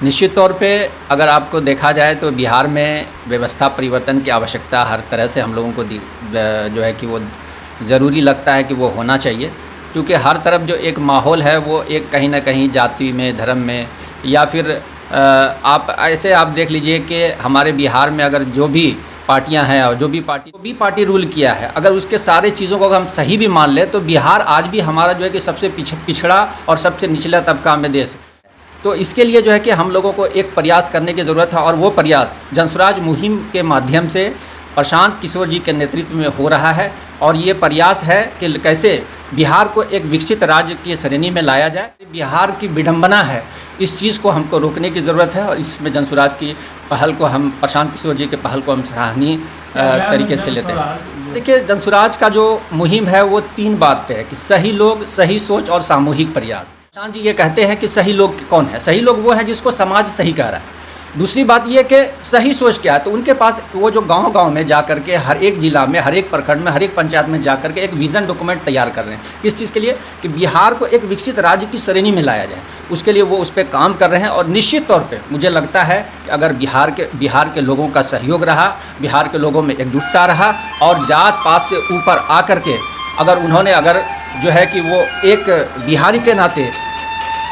निश्चित तौर पे अगर आपको देखा जाए तो बिहार में व्यवस्था परिवर्तन की आवश्यकता हर तरह से हम लोगों को जो है कि वो ज़रूरी लगता है कि वो होना चाहिए, क्योंकि हर तरफ जो एक माहौल है वो एक कहीं ना कहीं जाति में, धर्म में, या फिर आप ऐसे आप देख लीजिए कि हमारे बिहार में अगर जो भी पार्टियां हैं और जो भी पार्टी रूल किया है, अगर उसके सारे चीज़ों को अगर हम सही भी मान लें तो बिहार आज भी हमारा जो है कि सबसे पिछड़ा और सबसे निचला तबका में देश है। तो इसके लिए जो है कि हम लोगों को एक प्रयास करने की ज़रूरत है, और वो प्रयास जनसुराज मुहिम के माध्यम से प्रशांत किशोर जी के नेतृत्व में हो रहा है। और ये प्रयास है कि कैसे बिहार को एक विकसित राज्य की श्रेणी में लाया जाए। बिहार की विडंबना है, इस चीज़ को हमको रोकने की ज़रूरत है, और इसमें जनसुराज की पहल को हम, प्रशांत किशोर जी के पहल को हम सराहनीय तरीके से लेते हैं। देखिए, जनसुराज का जो मुहिम है वो 3 बात पे है कि सही लोग, सही सोच और सामूहिक प्रयास। प्रशांत जी ये कहते हैं कि सही लोग कौन है? सही लोग वो है जिसको समाज सही कह रहा है। दूसरी बात ये कि सही सोच क्या है, तो उनके पास वो जो गांव-गांव में जा कर के, हर एक ज़िला में, हर एक प्रखंड में, हर एक पंचायत में जा कर के एक विज़न डॉक्यूमेंट तैयार कर रहे हैं। किस चीज़ के लिए? कि बिहार को एक विकसित राज्य की श्रेणी में लाया जाए। उसके लिए वो उस पर काम कर रहे हैं, और निश्चित तौर पे मुझे लगता है कि अगर बिहार के लोगों का सहयोग रहा, बिहार के लोगों में एकजुटता रहा, और जात पात से ऊपर आ कर के अगर जो है कि वो एक बिहारी के नाते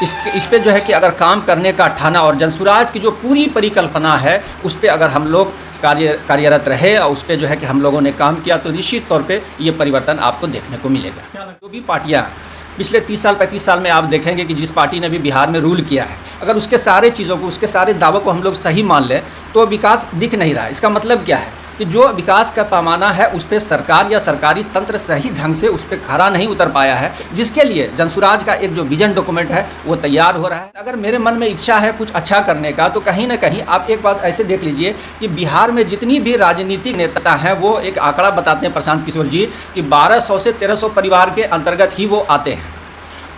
इस पे जो है कि अगर काम करने का ठाना, और जनसुराज की जो पूरी परिकल्पना है उस पे अगर हम लोग कार्यरत रहे और उस पे जो है कि हम लोगों ने काम किया, तो निश्चित तौर पे ये परिवर्तन आपको देखने को मिलेगा। जो भी पार्टियाँ पिछले 30 साल 35 साल में आप देखेंगे कि जिस पार्टी ने भी बिहार में रूल किया है, अगर उसके सारे चीज़ों को, उसके सारे दावों को हम लोग सही मान लें तो विकास दिख नहीं रहा है। इसका मतलब क्या है कि जो विकास का पैमाना है उस पर सरकार या सरकारी तंत्र सही ढंग से उस पर खरा नहीं उतर पाया है, जिसके लिए जनसुराज का एक जो विजन डॉक्यूमेंट है वो तैयार हो रहा है। अगर मेरे मन में इच्छा है कुछ अच्छा करने का, तो कहीं ना कहीं आप एक बात ऐसे देख लीजिए कि बिहार में जितनी भी राजनीतिक नेता हैं, वो एक आंकड़ा बताते हैं प्रशांत किशोर जी कि 1200 से 1300 परिवार के अंतर्गत ही वो आते हैं।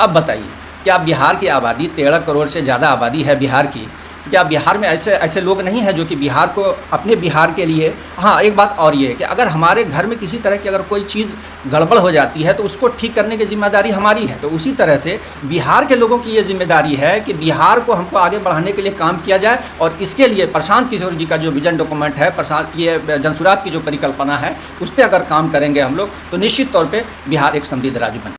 अब बताइए, क्या बिहार की आबादी 13 करोड़ से ज़्यादा आबादी है बिहार की? क्या बिहार में ऐसे लोग नहीं हैं जो कि बिहार को, अपने बिहार के लिए। हाँ, एक बात और ये है कि अगर हमारे घर में किसी तरह की अगर कोई चीज़ गड़बड़ हो जाती है तो उसको ठीक करने की जिम्मेदारी हमारी है। तो उसी तरह से बिहार के लोगों की ये जिम्मेदारी है कि बिहार को हमको आगे बढ़ाने के लिए काम किया जाए, और इसके लिए प्रशांत किशोर जी का जो विजन डॉक्यूमेंट है, ये जनसुराज की जो परिकल्पना है, उस पर अगर काम करेंगे हम लोग, तो निश्चित तौर पर बिहार एक समृद्ध राज्य बने।